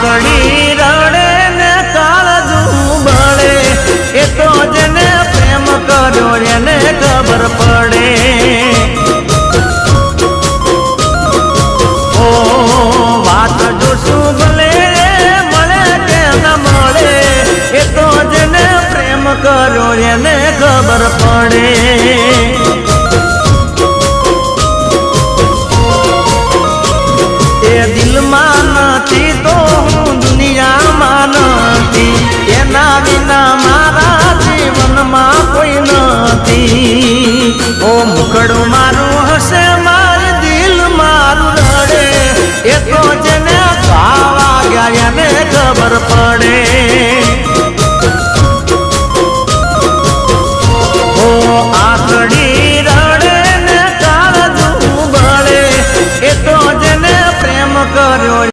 વાકડી રડે ને કાળજું બળે એ તો જેને પ્રેમ કર્યો એને ખબર પડે ઓ વાત જો શું ભલે મળે કે ન મળે એ તો જેને પ્રેમ કર્યો એને ખબર પડે દિલમાં નથી તો હું દુનિયામાં નથી એના વિના મારા જીવનમાં કોઈ નથી ઓ મુખડું મારું હશે મારું દિલ મારું રડે એ તો જેને ભાવા ગયા એને ખબર પડે